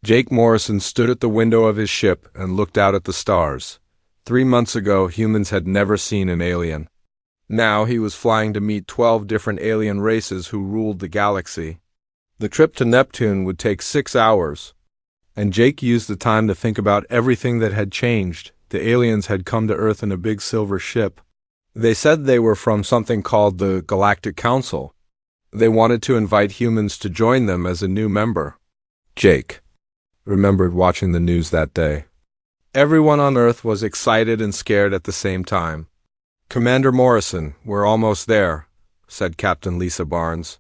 Jake Morrison stood at the window of his ship and looked out at the stars. 3 months ago, humans had never seen an alien. Now he was flying to meet 12 different alien races who ruled the galaxy. The trip to Neptune would take 6 hours, and Jake used the time to think about everything that had changed. The aliens had come to Earth in a big silver ship. They said they were from something called the Galactic Council. They wanted to invite humans to join them as a new member. Jake remembered watching the news that day. Everyone on Earth was excited and scared at the same time. "Commander Morrison, we're almost there," said Captain Lisa Barnes.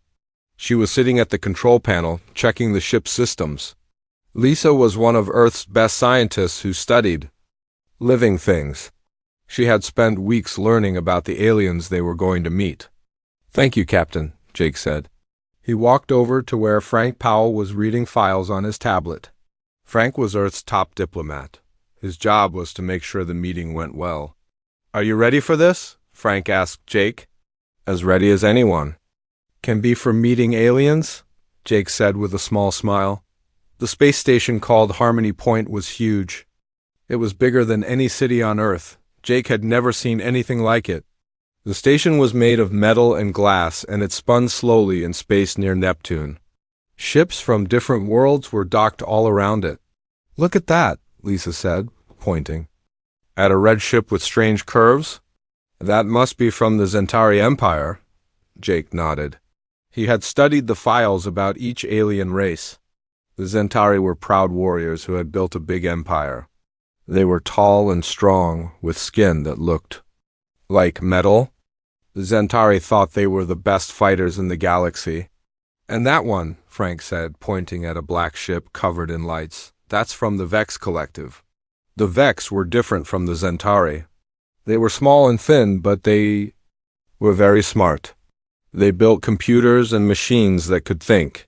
She was sitting at the control panel, checking the ship's systems. Lisa was one of Earth's best scientists who studied living things. She had spent weeks learning about the aliens they were going to meet. "Thank you, Captain," Jake said. He walked over to where Frank Powell was reading files on his tablet. Frank was Earth's top diplomat. His job was to make sure the meeting went well. "Are you ready for this?" Frank asked Jake. "As ready as anyone." "Can be for meeting aliens?" Jake said with a small smile. The space station called Harmony Point was huge. It was bigger than any city on Earth. Jake had never seen anything like it. The station was made of metal and glass, and it spun slowly in space near Neptune. Ships from different worlds were docked all around it. "Look at that," Lisa said, pointing. "At a red ship with strange curves? That must be from the Zentari Empire." Jake nodded. He had studied the files about each alien race. The Zentari were proud warriors who had built a big empire. They were tall and strong, with skin that looked like metal. The Zentari thought they were the best fighters in the galaxy. "And that one," Frank said, pointing at a black ship covered in lights, "that's from the Vex Collective." The Vex were different from the Zentari. They were small and thin, but they were very smart. They built computers and machines that could think.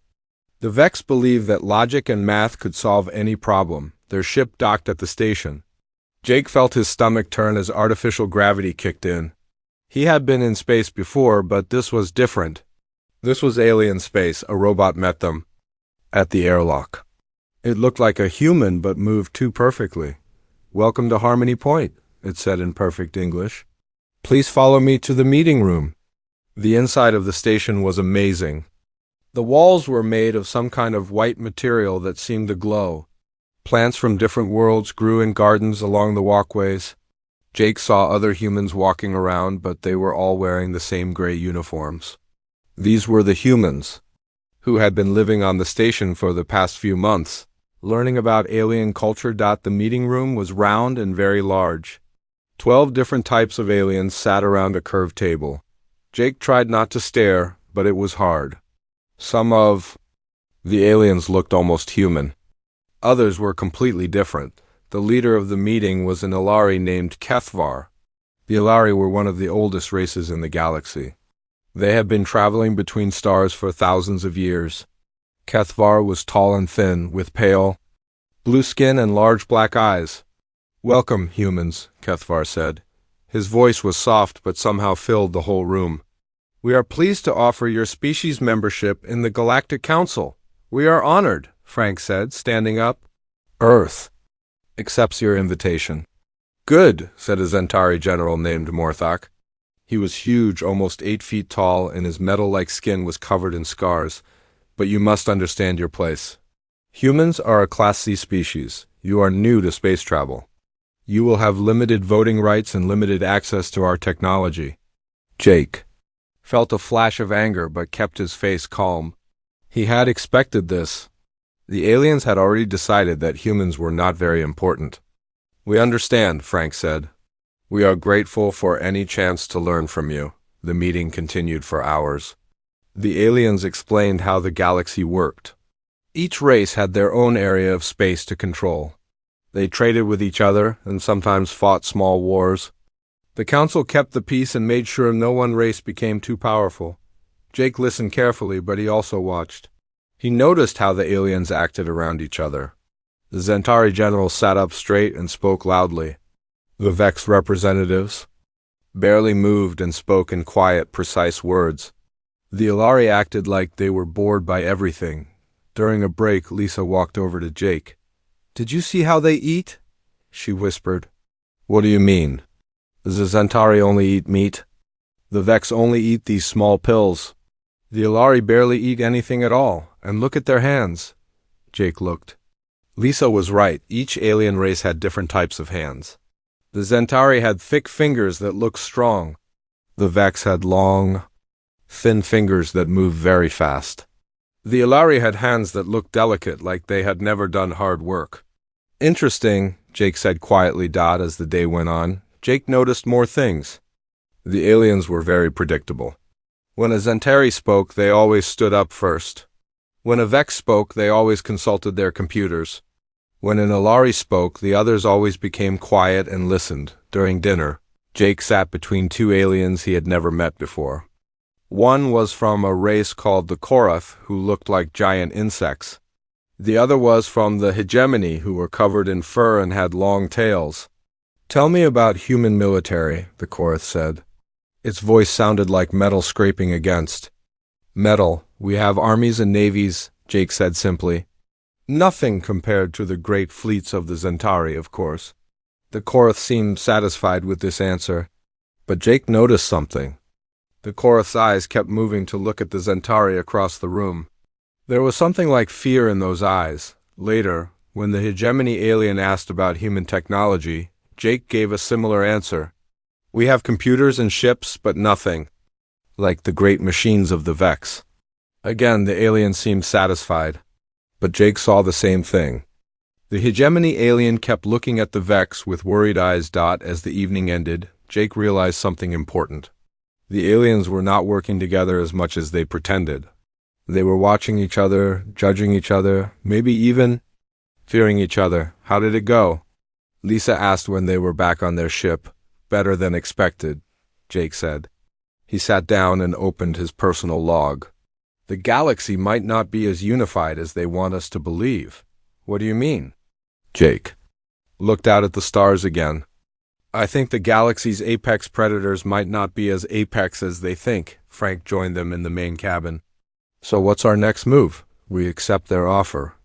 The Vex believed that logic and math could solve any problem. Their ship docked at the station. Jake felt his stomach turn as artificial gravity kicked in. He had been in space before, but this was different. This was alien space. A robot met them at the airlock. It looked like a human, but moved too perfectly. "Welcome to Harmony Point," it said in perfect English. "Please follow me to the meeting room." The inside of the station was amazing. The walls were made of some kind of white material that seemed to glow. Plants from different worlds grew in gardens along the walkways. Jake saw other humans walking around, but they were all wearing the same gray uniforms. These were the humans who had been living on the station for the past few months, learning about alien culture. The meeting room was round and very large. 12 different types of aliens sat around a curved table. Jake tried not to stare, but it was hard. Some of the aliens looked almost human. Others were completely different. The leader of the meeting was an Ilari named Kethvar. The Ilari were one of the oldest races in the galaxy. They had been traveling between stars for thousands of years. Kethvar was tall and thin, with pale blue skin and large black eyes. "Welcome, humans," Kethvar said. His voice was soft but somehow filled the whole room. "We are pleased to offer your species membership in the Galactic Council." "We are honored," Frank said, standing up. "Earth accepts your invitation." "Good," said a Zentari general named Morthok. He was huge, almost 8 feet tall, and his metal-like skin was covered in scars. "But you must understand your place. Humans are a Class C species. You are new to space travel. You will have limited voting rights and limited access to our technology." Jake felt a flash of anger but kept his face calm. He had expected this. The aliens had already decided that humans were not very important. "We understand," Frank said. "We are grateful for any chance to learn from you." The meeting continued for hours. The aliens explained how the galaxy worked. Each race had their own area of space to control. They traded with each other and sometimes fought small wars. The council kept the peace and made sure no one race became too powerful. Jake listened carefully, but he also watched. He noticed how the aliens acted around each other. The Zentari general sat up straight and spoke loudly. The Vex representatives barely moved and spoke in quiet, precise words. The Ilari acted like they were bored by everything. During a break, Lisa walked over to Jake. "Did you see how they eat?" she whispered. "What do you mean? Does the Centauri only eat meat? The Vex only eat these small pills. The Ilari barely eat anything at all, and look at their hands." Jake looked. Lisa was right. Each alien race had different types of hands. The Centauri had thick fingers that looked strong. The Vex had long, thin fingers that moved very fast. The Ilari had hands that looked delicate, like they had never done hard work. "Interesting," Jake said quietly. As the day went on, Jake noticed more things. The aliens were very predictable. When a Centauri spoke, they always stood up first. When a Vex spoke, they always consulted their computers. When an Ilari spoke, the others always became quiet and listened. During dinner, Jake sat between two aliens he had never met before. One was from a race called the Korath, who looked like giant insects. The other was from the Hegemony, who were covered in fur and had long tails. "Tell me about human military," the Korath said. Its voice sounded like metal scraping against metal. "We have armies and navies," Jake said simply. "Nothing compared to the great fleets of the Centauri, of course." The Korath seemed satisfied with this answer, but Jake noticed something. The Korath's eyes kept moving to look at the Centauri across the room. There was something like fear in those eyes. Later, when the Hegemony alien asked about human technology, Jake gave a similar answer. "We have computers and ships, but nothing like the great machines of the Vex." Again, the alien seemed satisfied, but Jake saw the same thing. The Hegemony alien kept looking at the Vex with worried eyes. As the evening ended, Jake realized something important. The aliens were not working together as much as they pretended. They were watching each other, judging each other, maybe even fearing each other. "How did it go?" Lisa asked when they were back on their ship. "Better than expected," Jake said. He sat down and opened his personal log. "The galaxy might not be as unified as they want us to believe." "What do you mean?" Jake looked out at the stars again. "I think the galaxy's apex predators might not be as apex as they think." Frank joined them in the main cabin. "So what's our next move?" "We accept their offer,"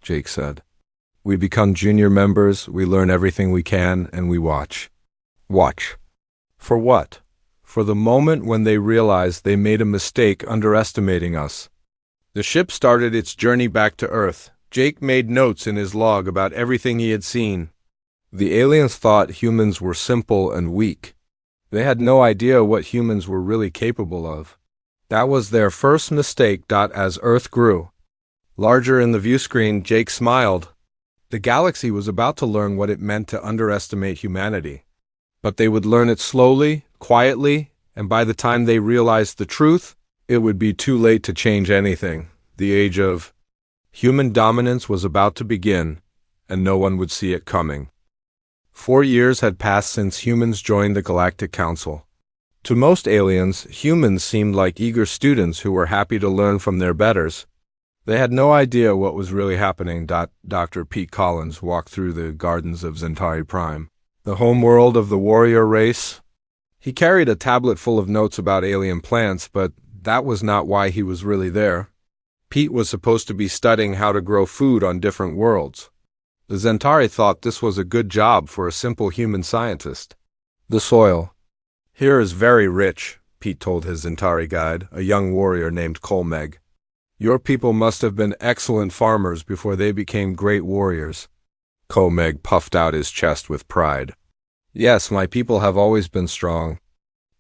Jake said. "We become junior members, we learn everything we can, and we watch." "Watch? For what?" "For the moment when they realize they made a mistake underestimating us." The ship started its journey back to Earth. Jake made notes in his log about everything he had seen. The aliens thought humans were simple and weak. They had no idea what humans were really capable of. That was their first mistake. As Earth grew larger in the view screen, Jake smiled. The galaxy was about to learn what it meant to underestimate humanity. But they would learn it slowly, quietly, and by the time they realized the truth, it would be too late to change anything. The age of human dominance was about to begin, and no one would see it coming. 4 years had passed since humans joined the Galactic Council. To most aliens, humans seemed like eager students who were happy to learn from their betters. They had no idea what was really happening. Dr. Pete Collins walked through the gardens of Centauri Prime, the home world of the warrior race. He carried a tablet full of notes about alien plants, but that was not why he was really there. Pete was supposed to be studying how to grow food on different worlds. The Centauri thought this was a good job for a simple human scientist. "The soil here is very rich," Pete told his Centauri guide, a young warrior named Colmeg. "Your people must have been excellent farmers before they became great warriors." Colmeg puffed out his chest with pride. "Yes, my people have always been strong.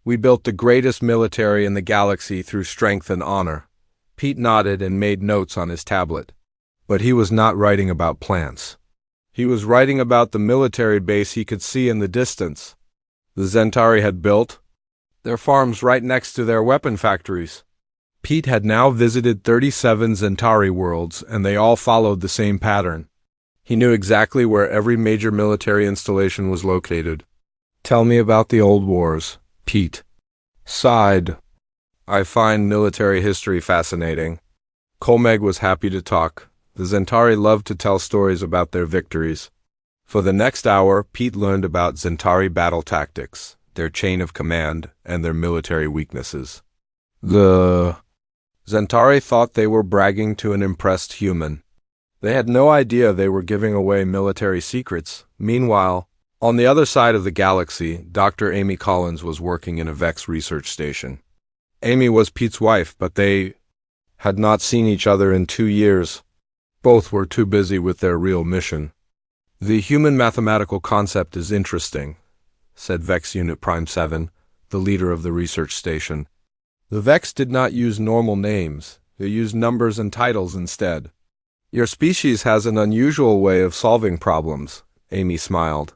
We built the greatest military in the galaxy through strength and honor." Pete nodded and made notes on his tablet. But he was not writing about plants. He was writing about the military base he could see in the distance. The Centauri had built their farms right next to their weapon factories. Pete had now visited 37 Centauri worlds, and they all followed the same pattern. He knew exactly where every major military installation was located. "Tell me about the old wars," Pete sighed. "I find military history fascinating." Colmeg was happy to talk. The Centauri loved to tell stories about their victories. For the next hour, Pete learned about Centauri battle tactics, their chain of command, and their military weaknesses. The Zentari thought they were bragging to an impressed human. They had no idea they were giving away military secrets. Meanwhile, on the other side of the galaxy, Dr. Amy Collins was working in a Vex research station. Amy was Pete's wife, but they had not seen each other in 2 years. Both were too busy with their real mission. "The human mathematical concept is interesting," said Vex Unit Prime 7, the leader of the research station. "The Vex did not use normal names. They used numbers and titles instead. Your species has an unusual way of solving problems," Amy smiled.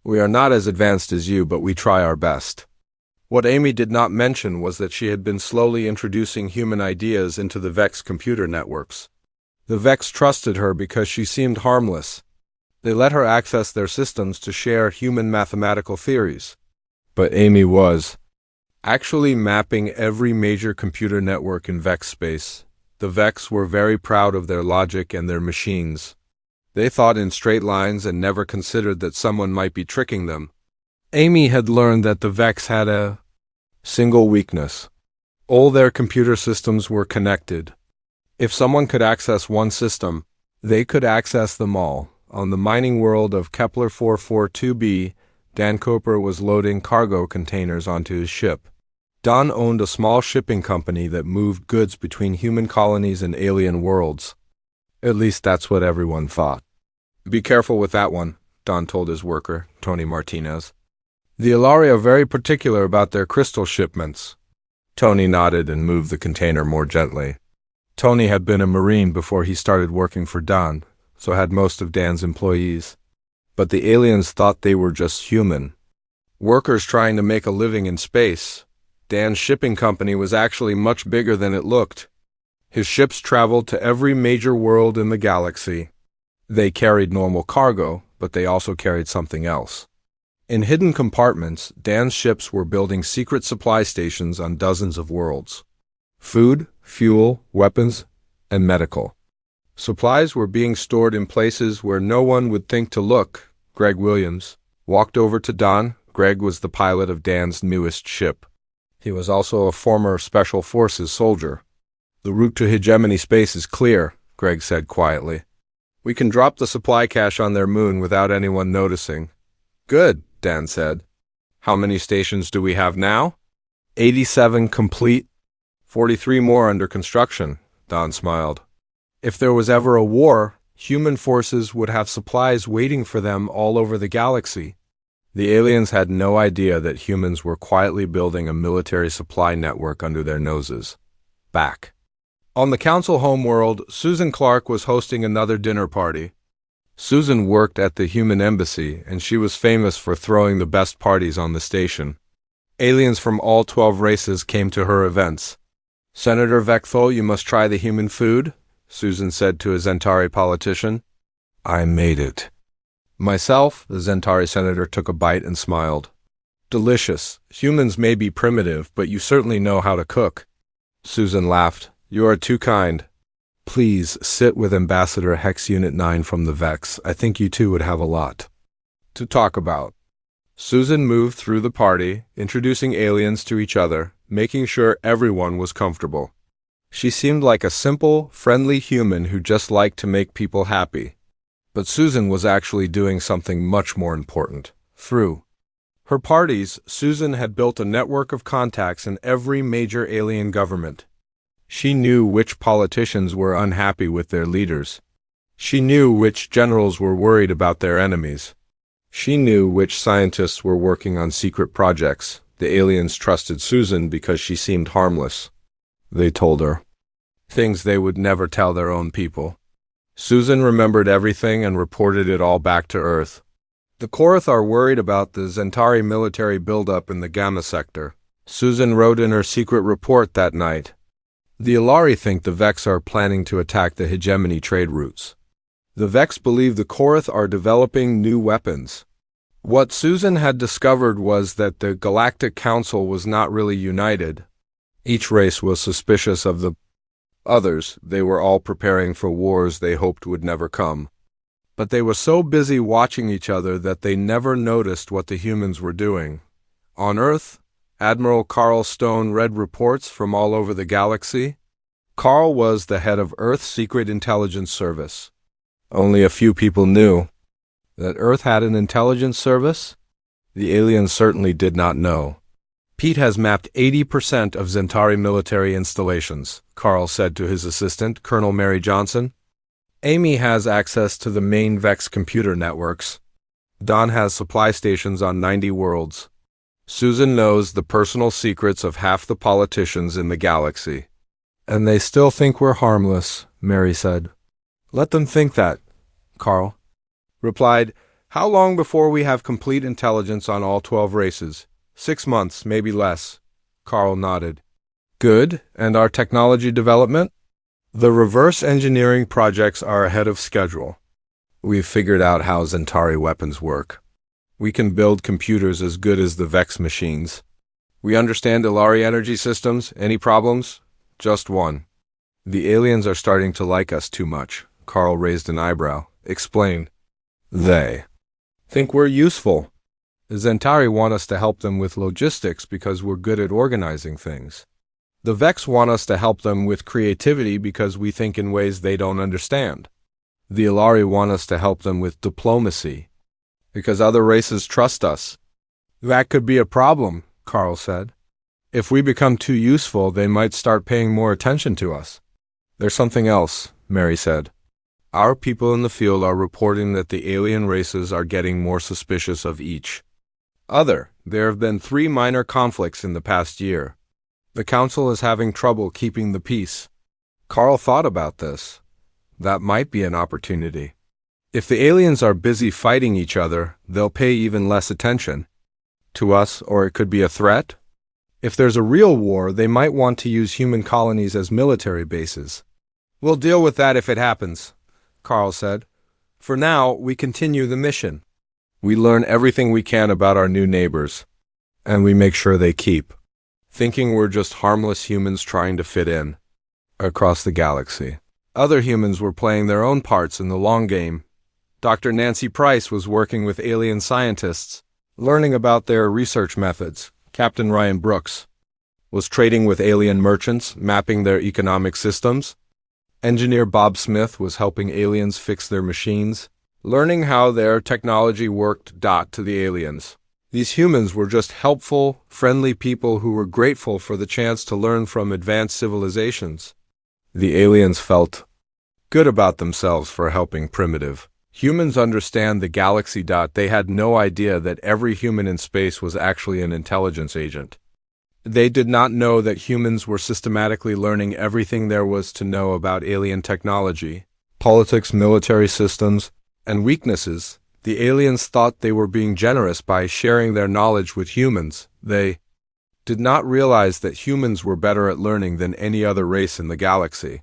"We are not as advanced as you, but we try our best." What Amy did not mention was that she had been slowly introducing human ideas into the Vex computer networks. The Vex trusted her because she seemed harmless. They let her access their systems to share human mathematical theories. But Amy was actually mapping every major computer network in Vex space. The Vex were very proud of their logic and their machines. They thought in straight lines and never considered that someone might be tricking them. Amy had learned that the Vex had a single weakness. All their computer systems were connected. If someone could access one system, they could access them all. On the mining world of Kepler 442b, Dan Cooper was loading cargo containers onto his ship. Don owned a small shipping company that moved goods between human colonies and alien worlds. At least that's what everyone thought. "Be careful with that one," Don told his worker, Tony Martinez. "The Ilari are very particular about their crystal shipments." Tony nodded and moved the container more gently. Tony had been a Marine before he started working for Don, so had most of Dan's employees. But the aliens thought they were just human. Workers trying to make a living in space. Dan's shipping company was actually much bigger than it looked. His ships traveled to every major world in the galaxy. They carried normal cargo, but they also carried something else. In hidden compartments, Dan's ships were building secret supply stations on dozens of worlds. Food, fuel, weapons, and medical. Supplies were being stored in places where no one would think to look. Greg Williams walked over to Don. Greg was the pilot of Dan's newest ship. He was also a former Special Forces soldier. "The route to hegemony space is clear," Greg said quietly. "We can drop the supply cache on their moon without anyone noticing." "Good," Dan said. "How many stations do we have now?" 87 complete. 43 more under construction," Don smiled. "If there was ever a war, human forces would have supplies waiting for them all over the galaxy." The aliens had no idea that humans were quietly building a military supply network under their noses. Back on the council homeworld, Susan Clark was hosting another dinner party. Susan worked at the human embassy, and she was famous for throwing the best parties on the station. Aliens from all 12 races came to her events. "Senator Vekthol, you must try the human food," Susan said to a Zentari politician. "I made it." "Myself," the Zentari senator took a bite and smiled. "Delicious. Humans may be primitive, but you certainly know how to cook." Susan laughed. "You are too kind. Please sit with Ambassador Hex Unit 9 from the Vex. I think you two would have a lot to talk about." Susan moved through the party, introducing aliens to each other, making sure everyone was comfortable. She seemed like a simple, friendly human who just liked to make people happy. But Susan was actually doing something much more important. Through her parties, Susan had built a network of contacts in every major alien government. She knew which politicians were unhappy with their leaders. She knew which generals were worried about their enemies. She knew which scientists were working on secret projects. The aliens trusted Susan because she seemed harmless. They told her things they would never tell their own people. Susan remembered everything and reported it all back to Earth. The Korath are worried about the Zentari military buildup in the Gamma sector. Susan wrote in her secret report that night. The Ilari think the Vex are planning to attack the hegemony trade routes. The Vex believe the Korath are developing new weapons. What Susan had discovered was that the Galactic Council was not really united. Each race was suspicious of the others. They were all preparing for wars they hoped would never come. But they were so busy watching each other that they never noticed what the humans were doing. On Earth, Admiral Carl Stone read reports from all over the galaxy. Carl was the head of Earth's Secret Intelligence Service. Only a few people knew that Earth had an intelligence service. The aliens certainly did not know. Pete has mapped 80% of Zentari military installations, Carl said to his assistant, Colonel Mary Johnson. Amy has access to the main VEX computer networks. Don has supply stations on 90 worlds. Susan knows the personal secrets of half the politicians in the galaxy. And they still think we're harmless, Mary said. Let them think that, Carl replied. How long before we have complete intelligence on all 12 races? 6 months, maybe less. Carl nodded. Good, and our technology development? The reverse engineering projects are ahead of schedule. We've figured out how Zentari weapons work. We can build computers as good as the VEX machines. We understand Ilari energy systems. Any problems? Just one. The aliens are starting to like us too much. Carl raised an eyebrow. Explain. They think we're useful. The Zentari want us to help them with logistics because we're good at organizing things. The VEX want us to help them with creativity because we think in ways they don't understand. The Ilari want us to help them with diplomacy because other races trust us. That could be a problem, Carl said. If we become too useful, they might start paying more attention to us. There's something else, Mary said. Our people in the field are reporting that the alien races are getting more suspicious of each other. There have been 3 minor conflicts in the past year. The Council is having trouble keeping the peace. Carl thought about this. That might be an opportunity. If the aliens are busy fighting each other, they'll pay even less attention to us, or it could be a threat. If there's a real war, they might want to use human colonies as military bases. We'll deal with that if it happens, Carl said. For now, we continue the mission. We learn everything we can about our new neighbors, and we make sure they keep thinking we're just harmless humans trying to fit in across the galaxy. Other humans were playing their own parts in the long game. Dr. Nancy Price was working with alien scientists, learning about their research methods. Captain Ryan Brooks was trading with alien merchants, mapping their economic systems. Engineer Bob Smith was helping aliens fix their machines, learning how their technology worked. To the aliens. These humans were just helpful, friendly people who were grateful for the chance to learn from advanced civilizations. The aliens felt good about themselves for helping primitive humans understand the galaxy. They had no idea that every human in space was actually an intelligence agent. They did not know that humans were systematically learning everything there was to know about alien technology, politics, military systems, and weaknesses. The aliens thought they were being generous by sharing their knowledge with humans. They did not realize that humans were better at learning than any other race in the galaxy.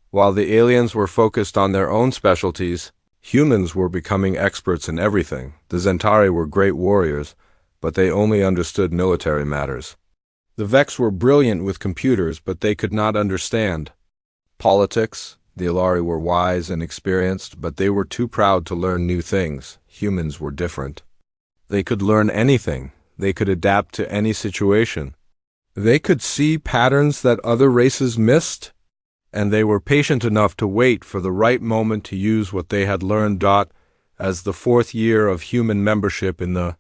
While the aliens were focused on their own specialties, humans were becoming experts in everything. The Zentari were great warriors, but they only understood military matters. The VEX were brilliant with computers, but they could not understand politics. The Ilari were wise and experienced, but they were too proud to learn new things. Humans were different. They could learn anything. They could adapt to any situation. They could see patterns that other races missed, and they were patient enough to wait for the right moment to use what they had learned. As the 4th year of human membership in the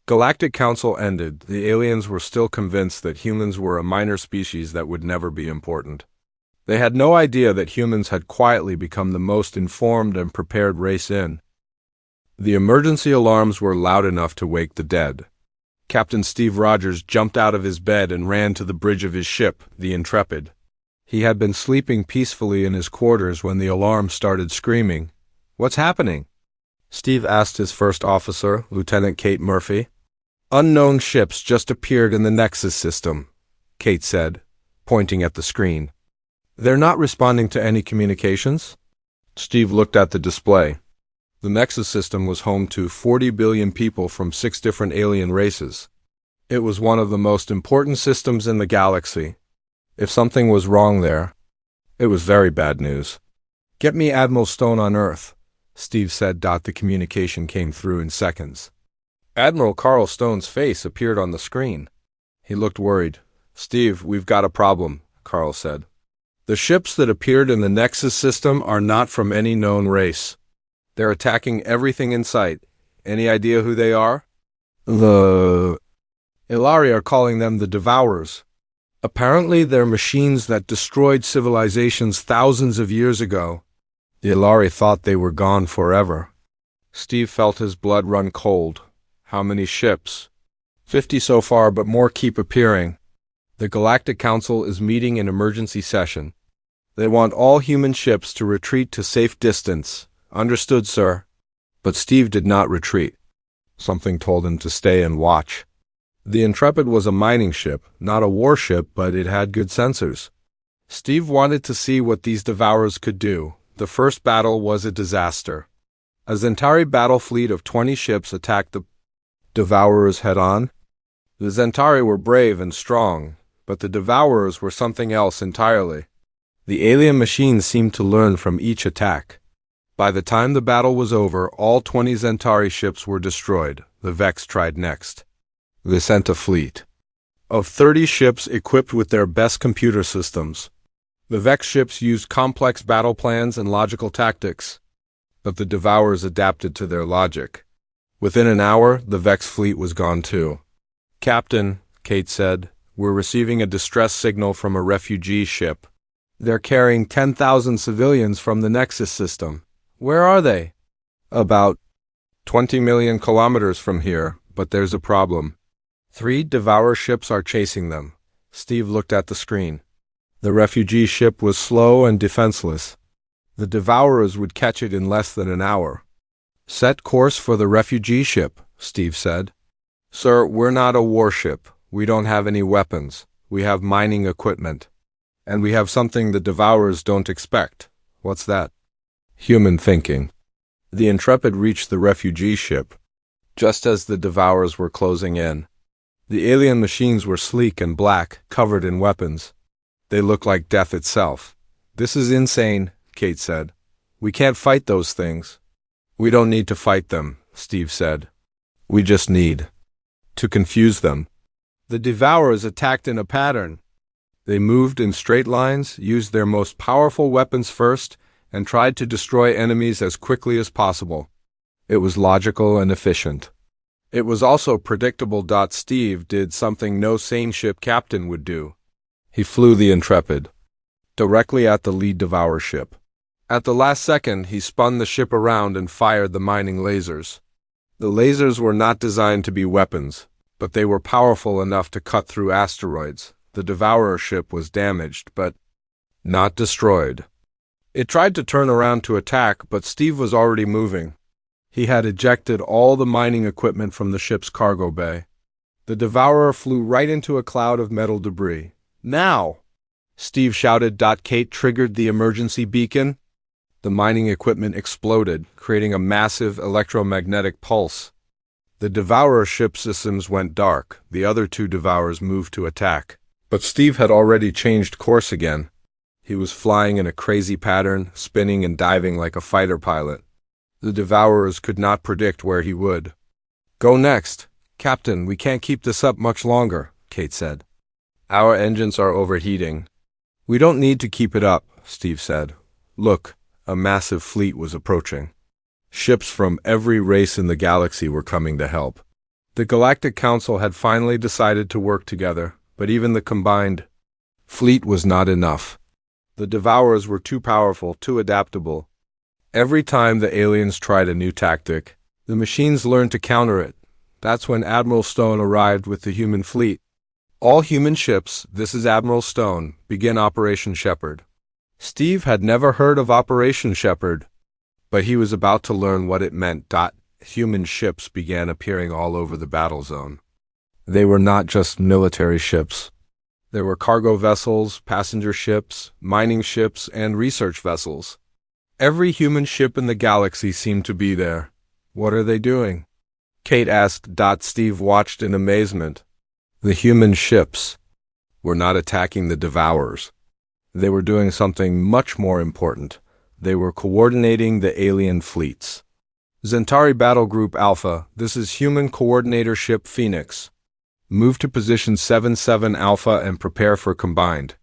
Galactic Council ended, the aliens were still convinced that humans were a minor species that would never be important. They had no idea that humans had quietly become the most informed and prepared race in. The emergency alarms were loud enough to wake the dead. Captain Steve Rogers jumped out of his bed and ran to the bridge of his ship, the Intrepid. He had been sleeping peacefully in his quarters when the alarm started screaming. "What's happening?" Steve asked his first officer, Lieutenant Kate Murphy. "Unknown ships just appeared in the Nexus system," Kate said, pointing at the screen. "They're not responding to any communications?" Steve looked at the display. The Nexus system was home to 40 billion people from 6 different alien races. It was one of the most important systems in the galaxy. If something was wrong there, it was very bad news. "Get me Admiral Stone on Earth," Steve said. The communication came through in seconds. Admiral Carl Stone's face appeared on the screen. He looked worried. "Steve, we've got a problem," Carl said. The ships that appeared in the Nexus system are not from any known race. They're attacking everything in sight. Any idea who they are? The Ilari are calling them the Devourers. Apparently they're machines that destroyed civilizations thousands of years ago. The Ilari thought they were gone forever. Steve felt his blood run cold. How many ships? 50 so far, but more keep appearing. The Galactic Council is meeting in emergency session. They want all human ships to retreat to safe distance. Understood, sir. But Steve did not retreat. Something told him to stay and watch. The Intrepid was a mining ship, not a warship, but it had good sensors. Steve wanted to see what these Devourers could do. The first battle was a disaster. A Zentari battle fleet of 20 ships attacked the Devourers head-on. The Zentari were brave and strong, but the Devourers were something else entirely. The alien machines seemed to learn from each attack. By the time the battle was over, all 20 Zentari ships were destroyed. The Vex tried next. They sent a fleet of 30 ships equipped with their best computer systems. The Vex ships used complex battle plans and logical tactics, but the Devourers adapted to their logic. Within an hour, the Vex fleet was gone too. "Captain," Kate said, "we're receiving a distress signal from a refugee ship. They're carrying 10,000 civilians from the Nexus system. Where are they?" "About 20 million kilometers from here, but there's a problem. 3 Devourer ships are chasing them." Steve looked at the screen. The refugee ship was slow and defenseless. The Devourers would catch it in less than an hour. "Set course for the refugee ship," Steve said. "Sir, we're not a warship. We don't have any weapons. We have mining equipment. And we have something the Devourers don't expect." "What's that?" "Human thinking." The Intrepid reached the refugee ship just as the Devourers were closing in. The alien machines were sleek and black, covered in weapons. They looked like death itself. "This is insane," Kate said. "We can't fight those things." "We don't need to fight them," Steve said. "We just need to confuse them." The Devourers attacked in a pattern. They moved in straight lines, used their most powerful weapons first, and tried to destroy enemies as quickly as possible. It was logical and efficient. It was also predictable. Steve did something no sane ship captain would do. He flew the Intrepid directly at the lead Devourer ship. At the last second, he spun the ship around and fired the mining lasers. The lasers were not designed to be weapons, but they were powerful enough to cut through asteroids. The Devourer ship was damaged, but not destroyed. It tried to turn around to attack, but Steve was already moving. He had ejected all the mining equipment from the ship's cargo bay. The Devourer flew right into a cloud of metal debris. "Now!" Steve shouted. Kate triggered the emergency beacon. The mining equipment exploded, creating a massive electromagnetic pulse. The Devourer ship systems went dark. The other 2 Devourers moved to attack. But Steve had already changed course again. He was flying in a crazy pattern, spinning and diving like a fighter pilot. The Devourers could not predict where he would. "Go next." "Captain, we can't keep this up much longer," Kate said. "Our engines are overheating." "We don't need to keep it up," Steve said. Look, a massive fleet was approaching. Ships from every race in the galaxy were coming to help. The Galactic Council had finally decided to work together, but even the combined fleet was not enough. The Devourers were too powerful, too adaptable. Every time the aliens tried a new tactic, the machines learned to counter it. That's when Admiral Stone arrived with the human fleet. "All human ships, this is Admiral Stone, begin Operation Shepherd." Steve had never heard of Operation Shepherd, but he was about to learn what it meant. Human ships began appearing all over the battle zone. They were not just military ships. There were cargo vessels, passenger ships, mining ships, and research vessels. Every human ship in the galaxy seemed to be there. "What are they doing?" Kate asked. Steve watched in amazement. The human ships were not attacking the Devourers. They were doing something much more important. They were coordinating the alien fleets. "Zentari Battle Group Alpha, this is Human Coordinator Ship Phoenix. Move to position 77 Alpha and prepare for combined."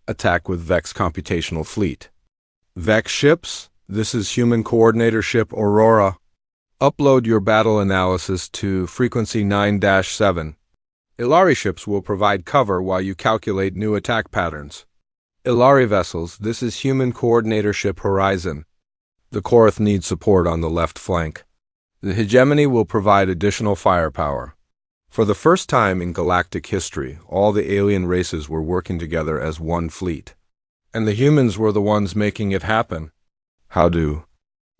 Attack with Vex computational fleet. Vex ships, this is Human Coordinator Ship Aurora. Upload your battle analysis to frequency 9-7. Ilari ships will provide cover while you calculate new attack patterns. Ilari vessels, this is Human Coordinator Ship Horizon. The Korath needs support on the left flank. The Hegemony will provide additional firepower. For the first time in galactic history, all the alien races were working together as one fleet. And the humans were the ones making it happen. How do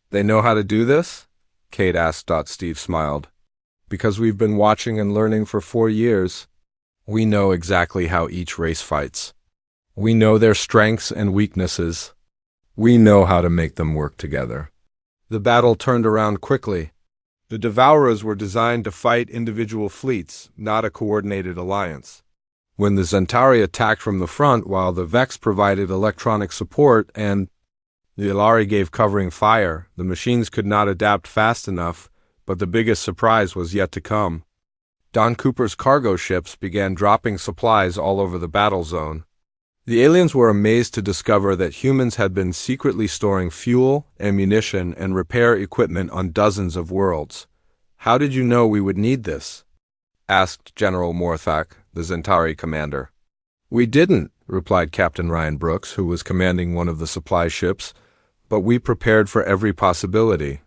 they know how to do this? Kate asked. Steve smiled. Because we've been watching and learning for 4 years. We know exactly how each race fights. We know their strengths and weaknesses. We know how to make them work together. The battle turned around quickly. The Devourers were designed to fight individual fleets, not a coordinated alliance. When the Centauri attacked from the front while the Vex provided electronic support and the Ilari gave covering fire, the machines could not adapt fast enough, but the biggest surprise was yet to come. Don Cooper's cargo ships began dropping supplies all over the battle zone. The aliens were amazed to discover that humans had been secretly storing fuel, ammunition, and repair equipment on dozens of worlds. How did you know we would need this? Asked General Morthak, the Centauri commander. We didn't, replied Captain Ryan Brooks, who was commanding one of the supply ships, but we prepared for every possibility.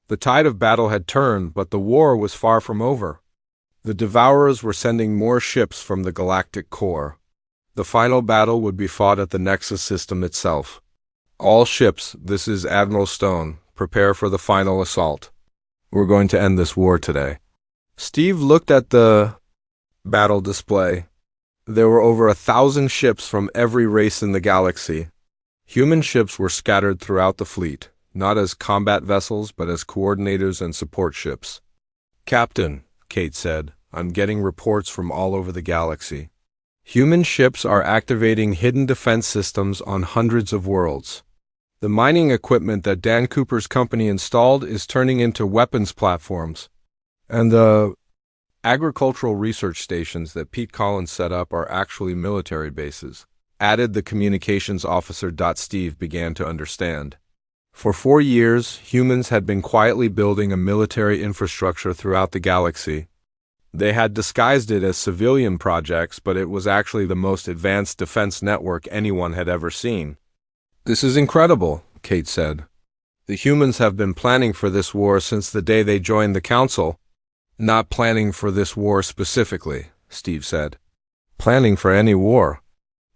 The tide of battle had turned, but the war was far from over. The Devourers were sending more ships from the galactic core. The final battle would be fought at the Nexus system itself. All ships, this is Admiral Stone, prepare for the final assault. We're going to end this war today. Steve looked at the battle display. There were over 1,000 ships from every race in the galaxy. Human ships were scattered throughout the fleet, not as combat vessels but as coordinators and support ships. Captain, Kate said, I'm getting reports from all over the galaxy. Human ships are activating hidden defense systems on hundreds of worlds. The mining equipment that Dan Cooper's company installed is turning into weapons platforms. And the agricultural research stations that Pete Collins set up are actually military bases. Added the communications officer. Steve began to understand. For 4 years, humans had been quietly building a military infrastructure throughout the galaxy. They had disguised it as civilian projects, but it was actually the most advanced defense network anyone had ever seen. This is incredible, Kate said. The humans have been planning for this war since the day they joined the Council. Not planning for this war specifically, Steve said. Planning for any war.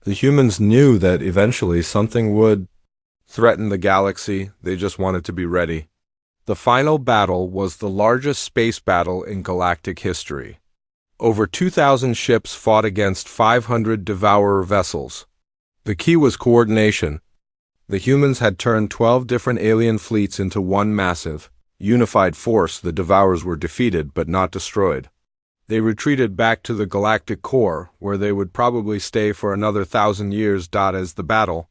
The humans knew that eventually something would threaten the galaxy. They just wanted to be ready. The final battle was the largest space battle in galactic history. Over 2,000 ships fought against 500 Devourer vessels. The key was coordination. The humans had turned 12 different alien fleets into one massive, unified force. The Devourers were defeated but not destroyed. They retreated back to the galactic core, where they would probably stay for another 1,000 years. As the battle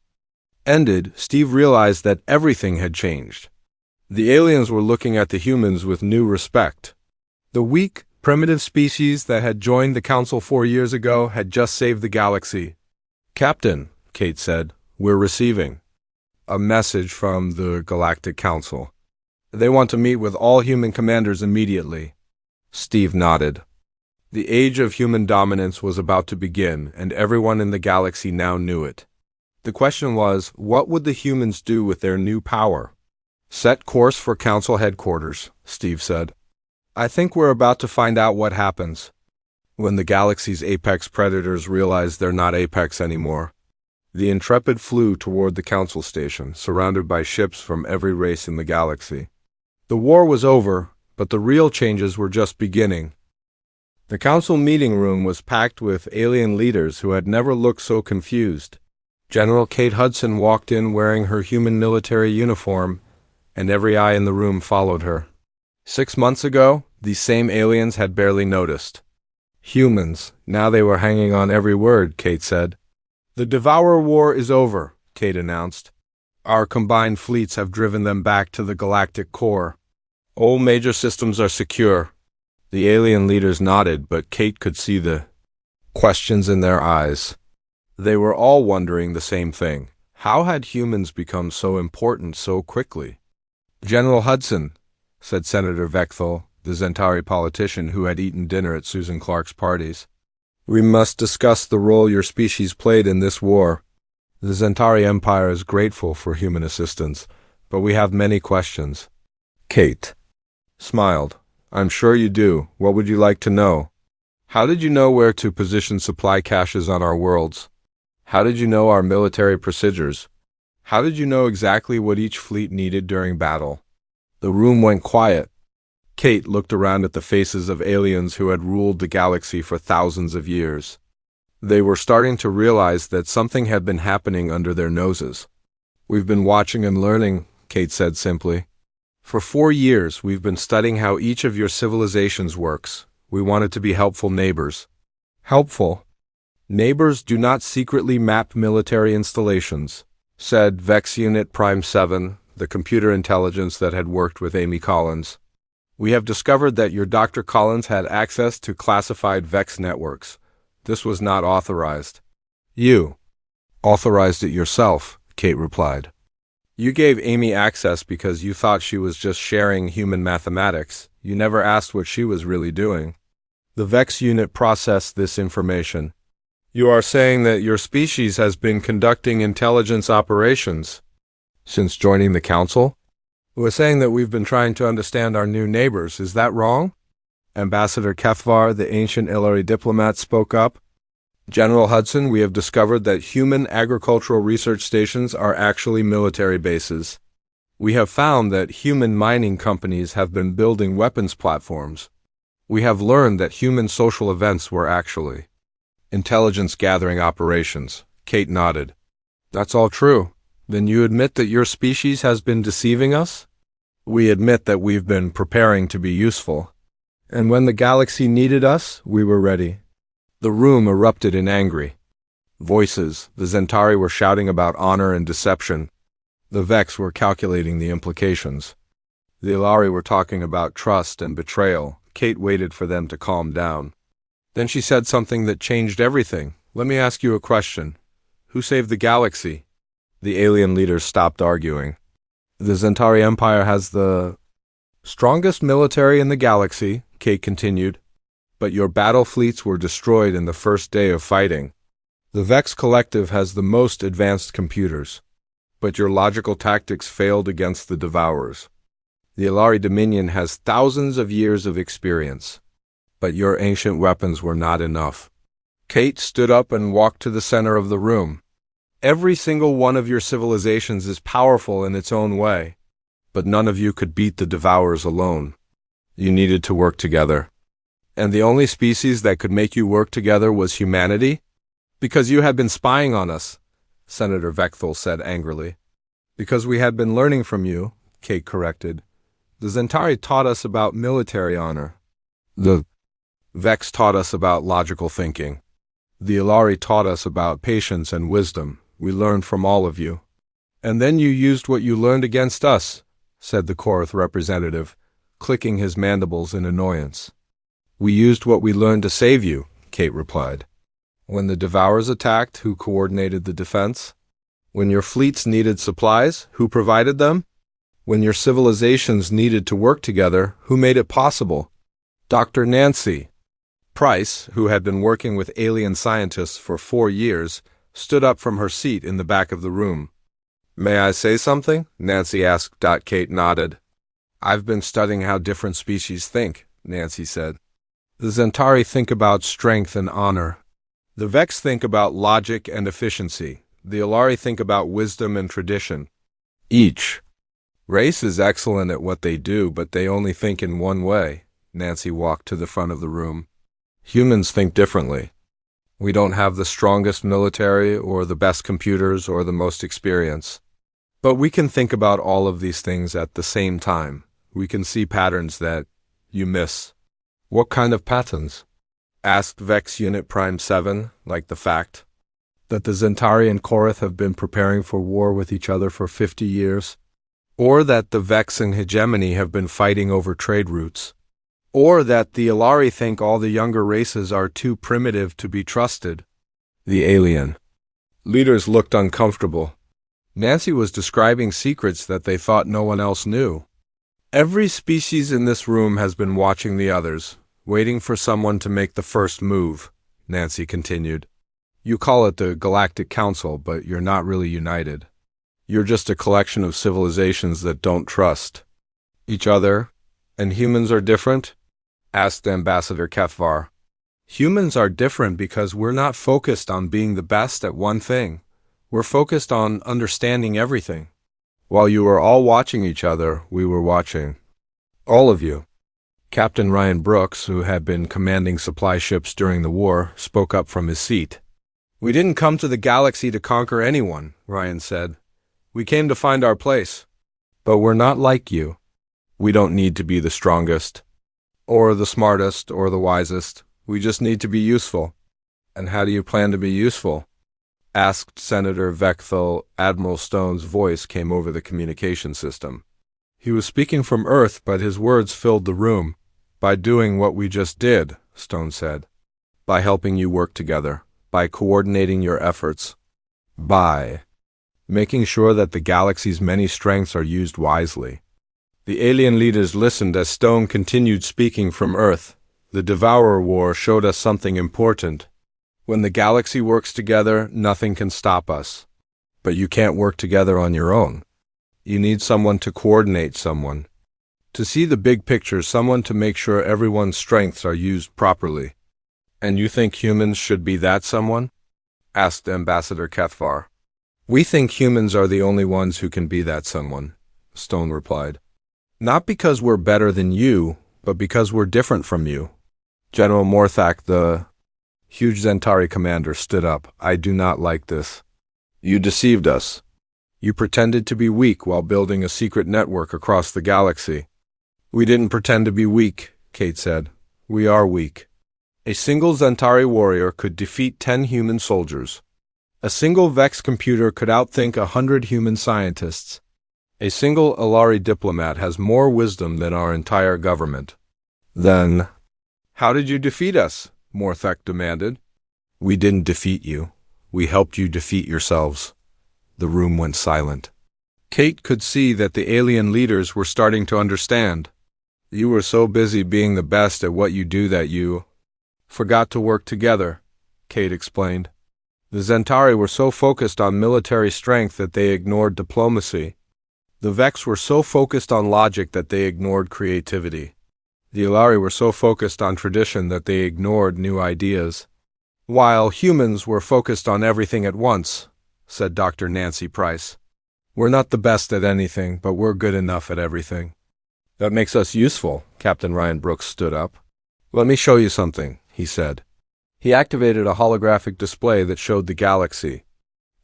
ended, Steve realized that everything had changed. The aliens were looking at the humans with new respect. The weak, primitive species that had joined the Council 4 years ago had just saved the galaxy. Captain, Kate said, we're receiving a message from the Galactic Council. They want to meet with all human commanders immediately. Steve nodded. The age of human dominance was about to begin, and everyone in the galaxy now knew it. The question was, what would the humans do with their new power? Set course for Council headquarters, Steve said. I think we're about to find out what happens when the galaxy's apex predators realize they're not apex anymore. The Intrepid flew toward the Council station, surrounded by ships from every race in the galaxy. The war was over, but the real changes were just beginning. The Council meeting room was packed with alien leaders who had never looked so confused. General Kate Hudson walked in wearing her human military uniform, and every eye in the room followed her. 6 months ago, these same aliens had barely noticed. Humans, now they were hanging on every word, Kate said. The Devourer War is over, Kate announced. Our combined fleets have driven them back to the galactic core. All major systems are secure. The alien leaders nodded, but Kate could see the questions in their eyes. They were all wondering the same thing. How had humans become so important so quickly? General Hudson, said Senator Vekthal, the Zentari politician who had eaten dinner at Susan Clark's parties. We must discuss the role your species played in this war. The Zentari Empire is grateful for human assistance, but we have many questions. Kate smiled. I'm sure you do. What would you like to know? How did you know where to position supply caches on our worlds? How did you know our military procedures? How did you know exactly what each fleet needed during battle? The room went quiet. Kate looked around at the faces of aliens who had ruled the galaxy for thousands of years. They were starting to realize that something had been happening under their noses. We've been watching and learning, Kate said simply. For 4 years, we've been studying how each of your civilizations works. We wanted to be helpful neighbors. Helpful? Neighbors do not secretly map military installations, said Vex Unit Prime 7, the computer intelligence that had worked with Amy Collins. We have discovered that your Dr. Collins had access to classified Vex networks. This was not authorized. You authorized it yourself, Kate replied. You gave Amy access because you thought she was just sharing human mathematics. You never asked what she was really doing. The Vex unit processed this information. You are saying that your species has been conducting intelligence operations since joining the council? We're saying that we've been trying to understand our new neighbors. Is that wrong? Ambassador Kethvar, the ancient Illyri diplomat, spoke up. General Hudson, we have discovered that human agricultural research stations are actually military bases. We have found that human mining companies have been building weapons platforms. We have learned that human social events were actually intelligence gathering operations. Kate nodded. That's all true. Then you admit that your species has been deceiving us? We admit that we've been preparing to be useful. And when the galaxy needed us, we were ready. The room erupted in angry voices. The Zentari were shouting about honor and deception. The Vex were calculating the implications. The Ilari were talking about trust and betrayal. Kate waited for them to calm down. Then she said something that changed everything. Let me ask you a question. Who saved the galaxy? The alien leaders stopped arguing. The Zentari Empire has the strongest military in the galaxy, Kate continued. But your battle fleets were destroyed in the first day of fighting. The Vex Collective has the most advanced computers. But your logical tactics failed against the Devourers. The Ilari Dominion has thousands of years of experience. But your ancient weapons were not enough. Kate stood up and walked to the center of the room. Every single one of your civilizations is powerful in its own way. But none of you could beat the Devourers alone. You needed to work together. And the only species that could make you work together was humanity? Because you had been spying on us, Senator Vekthal said angrily. Because we had been learning from you, Kate corrected. The Zentari taught us about military honor. The Vex taught us about logical thinking. The Ilari taught us about patience and wisdom. We learned from all of you. And then you used what you learned against us, said the Korath representative, clicking his mandibles in annoyance. We used what we learned to save you, Kate replied. When the Devourers attacked, who coordinated the defense? When your fleets needed supplies, who provided them? When your civilizations needed to work together, who made it possible? Dr. Nancy Price, who had been working with alien scientists for 4 years, stood up from her seat in the back of the room. May I say something? Nancy asked. Kate nodded. I've been studying how different species think, Nancy said. The Zentari think about strength and honor. The Vex think about logic and efficiency. The Ilari think about wisdom and tradition. Each race is excellent at what they do, but they only think in one way. Nancy walked to the front of the room. Humans think differently. We don't have the strongest military or the best computers or the most experience. But we can think about all of these things at the same time. We can see patterns that you miss. What kind of patterns? Asked Vex Unit Prime 7, like the fact that the Zentari and Korath have been preparing for war with each other for 50 years, or that the Vex and Hegemony have been fighting over trade routes, or that the Ilari think all the younger races are too primitive to be trusted. The alien Leaders looked uncomfortable. Nancy was describing secrets that they thought no one else knew. Every species in this room has been watching the others, waiting for someone to make the first move, Nancy continued. You call it the Galactic Council, but you're not really united. You're just a collection of civilizations that don't trust each other. And humans are different? Asked Ambassador Kethvar. Humans are different because we're not focused on being the best at one thing. We're focused on understanding everything. While you were all watching each other, we were watching all of you. Captain Ryan Brooks, who had been commanding supply ships during the war, spoke up from his seat. We didn't come to the galaxy to conquer anyone, Ryan said. We came to find our place. But we're not like you. We don't need to be the strongest, or the smartest, or the wisest. We just need to be useful. And how do you plan to be useful? Asked Senator Vekthal. Admiral Stone's voice came over the communication system. He was speaking from Earth, but his words filled the room. By doing what we just did, Stone said. By helping you work together. By coordinating your efforts. By making sure that the galaxy's many strengths are used wisely. The alien leaders listened as Stone continued speaking from Earth. The Devourer War showed us something important. When the galaxy works together, nothing can stop us. But you can't work together on your own. You need someone to coordinate someone. To see the big picture, someone to make sure everyone's strengths are used properly. And you think humans should be that someone? Asked Ambassador Kethvar. We think humans are the only ones who can be that someone, Stone replied. Not because we're better than you, but because we're different from you. General Morthak, the huge Zentari commander, stood up. I do not like this. You deceived us. You pretended to be weak while building a secret network across the galaxy. We didn't pretend to be weak, Kate said. We are weak. A single Zentari warrior could defeat 10 human soldiers. A single Vex computer could outthink 100 human scientists. A single Alari diplomat has more wisdom than our entire government. Then, how did you defeat us? Morthak demanded. We didn't defeat you. We helped you defeat yourselves. The room went silent. Kate could see that the alien leaders were starting to understand. You were so busy being the best at what you do that you forgot to work together, Kate explained. The Zentari were so focused on military strength that they ignored diplomacy. The Vex were so focused on logic that they ignored creativity. The Alari were so focused on tradition that they ignored new ideas. While humans were focused on everything at once, said Dr. Nancy Price. We're not the best at anything, but we're good enough at everything. That makes us useful, Captain Ryan Brooks stood up. Let me show you something, he said. He activated a holographic display that showed the galaxy.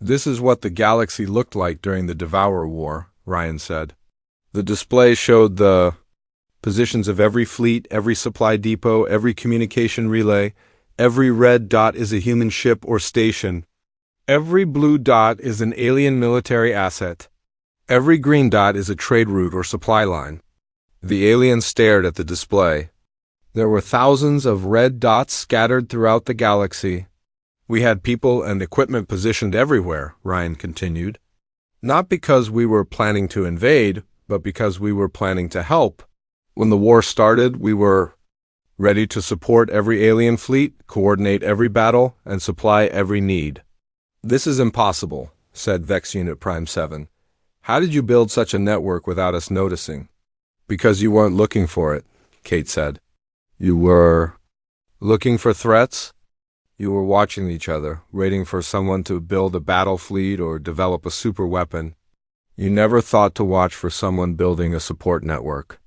This is what the galaxy looked like during the Devourer War, Ryan said. The display showed the positions of every fleet, every supply depot, every communication relay. Every red dot is a human ship or station. Every blue dot is an alien military asset. Every green dot is a trade route or supply line. The aliens stared at the display. There were thousands of red dots scattered throughout the galaxy. We had people and equipment positioned everywhere, Ryan continued. Not because we were planning to invade, but because we were planning to help. When the war started, we were ready to support every alien fleet, coordinate every battle, and supply every need. This is impossible, said Vex Unit Prime 7. How did you build such a network without us noticing? Because you weren't looking for it, Kate said. You were looking for threats? You were watching each other, waiting for someone to build a battle fleet or develop a super weapon. You never thought to watch for someone building a support network.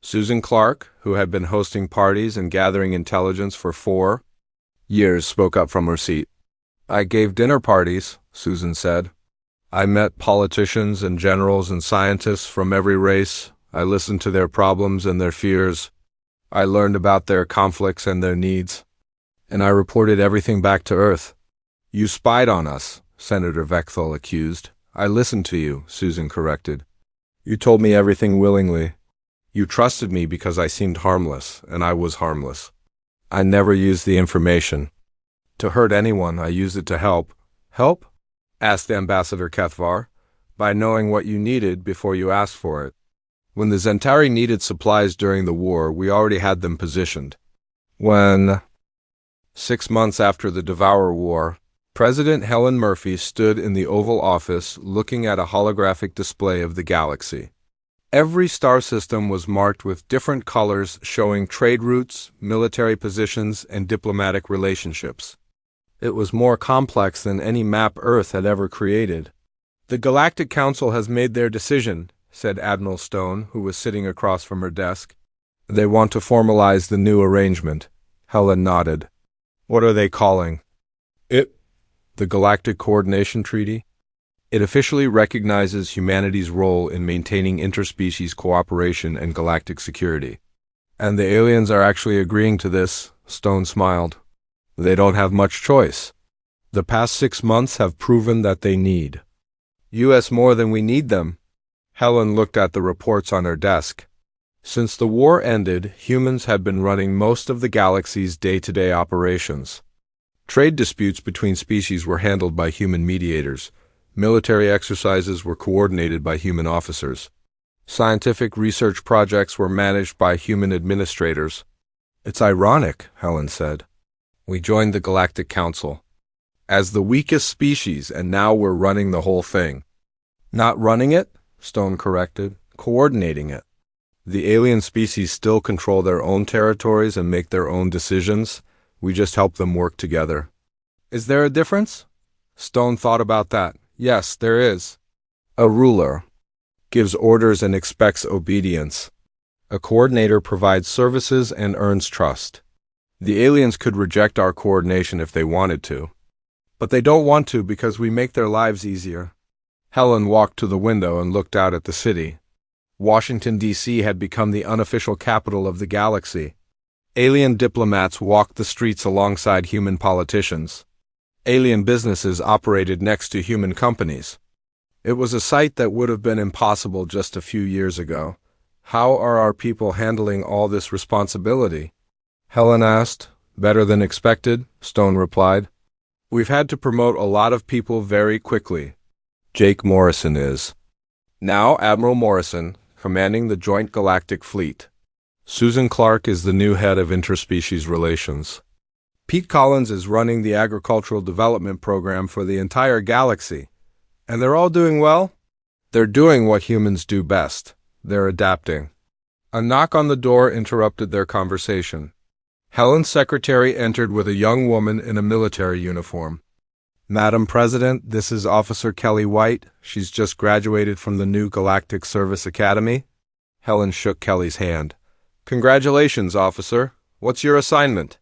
Susan Clark, who had been hosting parties and gathering intelligence for 4 years, spoke up from her seat. I gave dinner parties, Susan said. I met politicians and generals and scientists from every race. I listened to their problems and their fears. I learned about their conflicts and their needs. And I reported everything back to Earth. You spied on us, Senator Vekthal accused. I listened to you, Susan corrected. You told me everything willingly. You trusted me because I seemed harmless, and I was harmless. I never used the information to hurt anyone. I used it to help. Help? asked Ambassador Kethvar. By knowing what you needed before you asked for it. When the Zentari needed supplies during the war, we already had them positioned. When, 6 months after the Devourer War, President Helen Murphy stood in the Oval Office looking at a holographic display of the galaxy. Every star system was marked with different colors showing trade routes, military positions, and diplomatic relationships. It was more complex than any map Earth had ever created. "The Galactic Council has made their decision," said Admiral Stone, who was sitting across from her desk. "They want to formalize the new arrangement." Helen nodded. "What are they calling it?" "The Galactic Coordination Treaty. It officially recognizes humanity's role in maintaining interspecies cooperation and galactic security." "And the aliens are actually agreeing to this," Stone smiled. "They don't have much choice. The past 6 months have proven that they need U.S. more than we need them." Helen looked at the reports on her desk. Since the war ended, humans had been running most of the galaxy's day-to-day operations. Trade disputes between species were handled by human mediators. Military exercises were coordinated by human officers. Scientific research projects were managed by human administrators. "It's ironic," Helen said. "We joined the Galactic Council as the weakest species, and now we're running the whole thing." "Not running it," Stone corrected, "coordinating it. The alien species still control their own territories and make their own decisions. We just help them work together." "Is there a difference?" Stone thought about that. "Yes, there is. A ruler gives orders and expects obedience. A coordinator provides services and earns trust. The aliens could reject our coordination if they wanted to. But they don't want to because we make their lives easier." Helen walked to the window and looked out at the city. Washington, D.C. had become the unofficial capital of the galaxy. Alien diplomats walked the streets alongside human politicians. Alien businesses operated next to human companies. It was a sight that would have been impossible just a few years ago. "How are our people handling all this responsibility?" Helen asked. "Better than expected," Stone replied. "We've had to promote a lot of people very quickly. Jake Morrison is now Admiral Morrison, commanding the Joint Galactic Fleet. Susan Clark is the new head of interspecies relations. Pete Collins is running the agricultural development program for the entire galaxy. And they're all doing well? They're doing what humans do best. They're adapting." A knock on the door interrupted their conversation. Helen's secretary entered with a young woman in a military uniform. "Madam President, this is Officer Kelly White. She's just graduated from the new Galactic Service Academy." Helen shook Kelly's hand. "Congratulations, officer. What's your assignment?"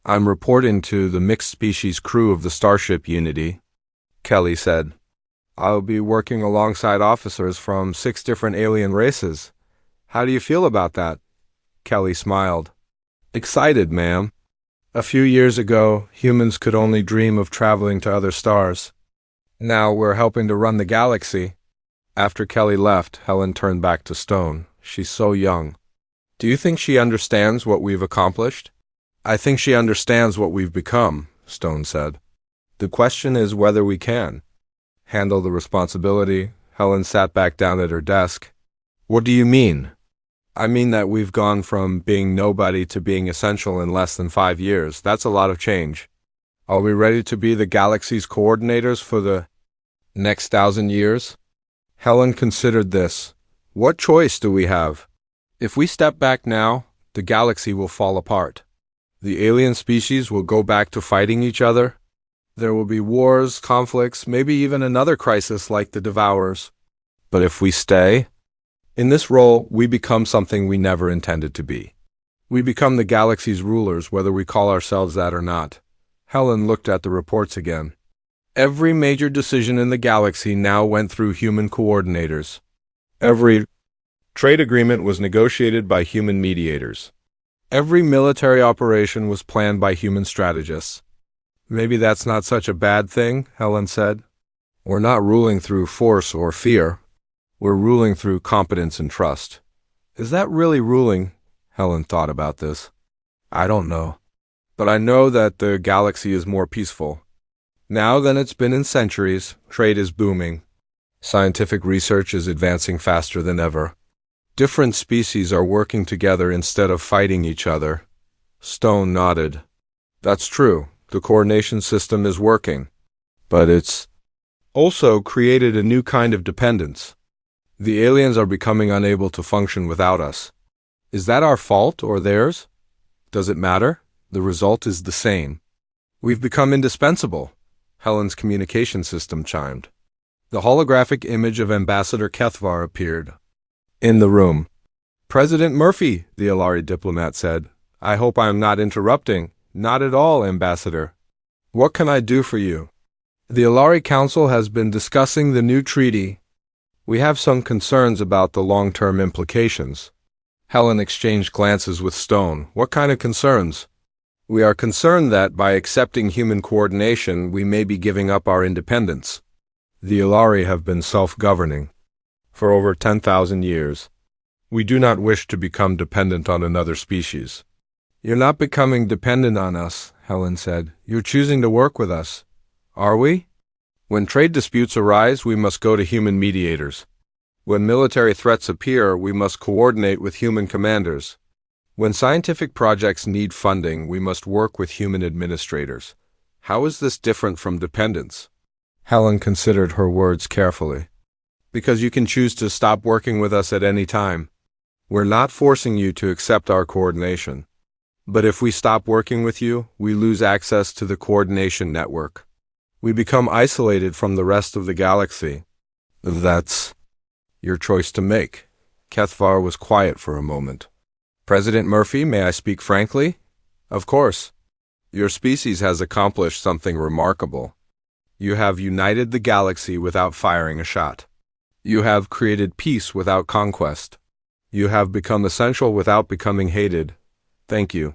"I'm reporting to the mixed species crew of the Starship Unity," Kelly said. "I'll be working alongside officers from 6 different alien races. How do you feel about that?" Kelly smiled. "Excited, ma'am. A few years ago, humans could only dream of traveling to other stars. Now we're helping to run the galaxy." After Kelly left, Helen turned back to Stone. "She's so young. Do you think she understands what we've accomplished?" "I think she understands what we've become," Stone said. "The question is whether we can handle the responsibility." Helen sat back down at her desk. "What do you mean?" "I mean that we've gone from being nobody to being essential in less than 5 years. That's a lot of change. Are we ready to be the galaxy's coordinators for the next 1,000 years?" Helen considered this. "What choice do we have? If we step back now, the galaxy will fall apart. The alien species will go back to fighting each other. There will be wars, conflicts, maybe even another crisis like the Devourers. But if we stay in this role, we become something we never intended to be. We become the galaxy's rulers, whether we call ourselves that or not." Helen looked at the reports again. Every major decision in the galaxy now went through human coordinators. Every trade agreement was negotiated by human mediators. Every military operation was planned by human strategists. "Maybe that's not such a bad thing," Helen said. "We're not ruling through force or fear. We're ruling through competence and trust." "Is that really ruling?" Helen thought about this. "I don't know. But I know that the galaxy is more peaceful. Now than it's been in centuries. Trade is booming. Scientific research is advancing faster than ever. Different species are working together instead of fighting each other. Stone nodded. That's true. The coordination system is working. But it's also created a new kind of dependence. The aliens are becoming unable to function without us. Is that our fault or theirs? Does it matter? The result is the same. We've become indispensable. Helen's communication system chimed. The holographic image of Ambassador Kethvar appeared. In the room. President Murphy, the Alari diplomat said. I hope I'm not interrupting. Not at all, Ambassador. What can I do for you? The Alari Council has been discussing the new treaty. We have some concerns about the long-term implications. Helen exchanged glances with Stone. What kind of concerns? We are concerned that, by accepting human coordination, we may be giving up our independence. The Alari have been self-governing for over 10,000 years. We do not wish to become dependent on another species. You're not becoming dependent on us, Helen said. You're choosing to work with us. Are we? When trade disputes arise, we must go to human mediators. When military threats appear, we must coordinate with human commanders. When scientific projects need funding, we must work with human administrators. How is this different from dependence? Helen considered her words carefully. Because you can choose to stop working with us at any time. We're not forcing you to accept our coordination. But if we stop working with you, we lose access to the coordination network. We become isolated from the rest of the galaxy. That's your choice to make. Kethvar was quiet for a moment. President Murphy, may I speak frankly? Of course. Your species has accomplished something remarkable. You have united the galaxy without firing a shot. You have created peace without conquest. You have become essential without becoming hated. Thank you.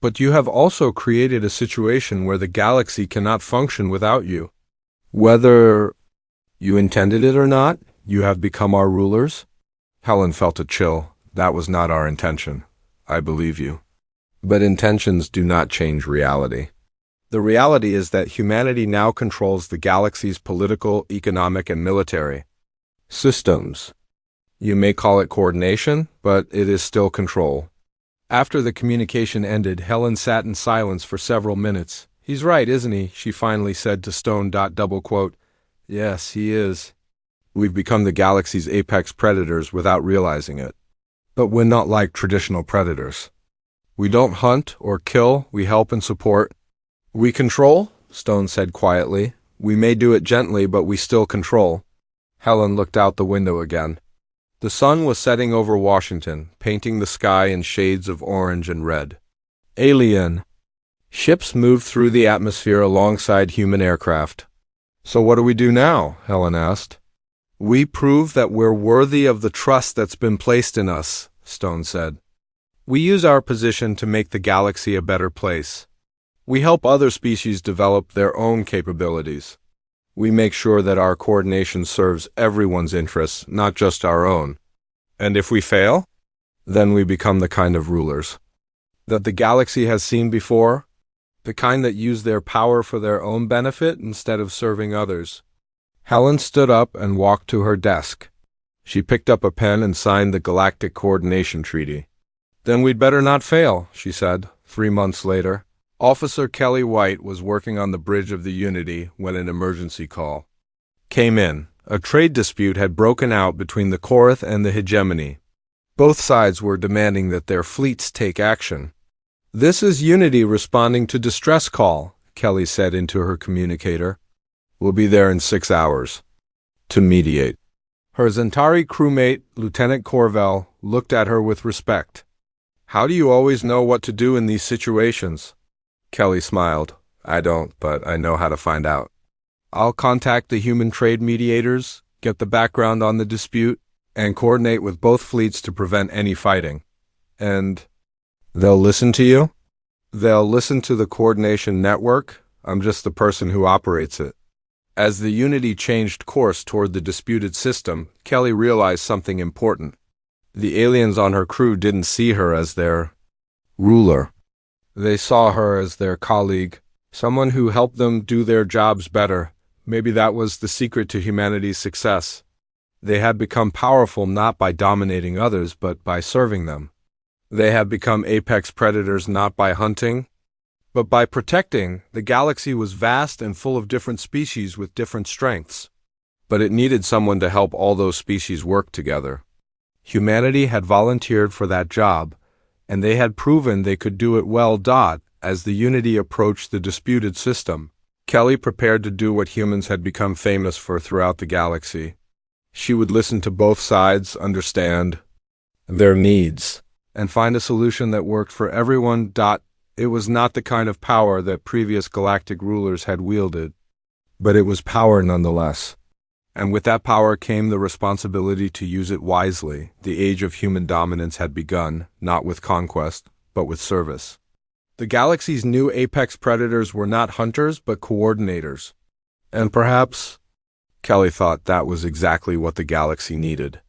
But you have also created a situation where the galaxy cannot function without you. Whether you intended it or not, you have become our rulers. Helen felt a chill. That was not our intention. I believe you. But intentions do not change reality. The reality is that humanity now controls the galaxy's political, economic, and military systems. You may call it coordination, but it is still control. After the communication ended, Helen sat in silence for several minutes. He's right, isn't he? She finally said to Stone. Yes, he is. We've become the galaxy's apex predators without realizing it. But we're not like traditional predators. We don't hunt or kill, we help and support. We control, Stone said quietly. We may do it gently, but we still control. Helen looked out the window again. The sun was setting over Washington, painting the sky in shades of orange and red. Alien. Ships moved through the atmosphere alongside human aircraft. So what do we do now? Helen asked. We prove that we're worthy of the trust that's been placed in us, Stone said. We use our position to make the galaxy a better place. We help other species develop their own capabilities. We make sure that our coordination serves everyone's interests, not just our own. And if we fail, then we become the kind of rulers that the galaxy has seen before, the kind that use their power for their own benefit instead of serving others. Helen stood up and walked to her desk. She picked up a pen and signed the Galactic Coordination Treaty. Then we'd better not fail, she said. 3 months later, Officer Kelly White was working on the bridge of the Unity when an emergency call came in. A trade dispute had broken out between the Korath and the Hegemony. Both sides were demanding that their fleets take action. This is Unity responding to distress call, Kelly said into her communicator. We'll be there in 6 hours. To mediate. Her Zentari crewmate, Lieutenant Corvell, looked at her with respect. How do you always know what to do in these situations? Kelly smiled. I don't, but I know how to find out. I'll contact the human trade mediators, get the background on the dispute, and coordinate with both fleets to prevent any fighting. And they'll listen to you? They'll listen to the coordination network. I'm just the person who operates it. As the Unity changed course toward the disputed system, Kelly realized something important. The aliens on her crew didn't see her as their ruler. They saw her as their colleague, Someone who helped them do their jobs better. Maybe that was the secret to humanity's success. They had become powerful not by dominating others, but by serving them. They had become apex predators not by hunting, but by protecting. The galaxy was vast and full of different species with different strengths. But it needed someone to help all those species work together. Humanity had volunteered for that job, and they had proven they could do it well. As the Unity approached the disputed system, Kelly prepared to do what humans had become famous for throughout the galaxy. She would listen to both sides, understand their needs, and find a solution that worked for everyone. It was not the kind of power that previous galactic rulers had wielded, but it was power nonetheless. And with that power came the responsibility to use it wisely. The age of human dominance had begun, not with conquest, but with service. The galaxy's new apex predators were not hunters, but coordinators. And perhaps, Kelly thought, that was exactly what the galaxy needed.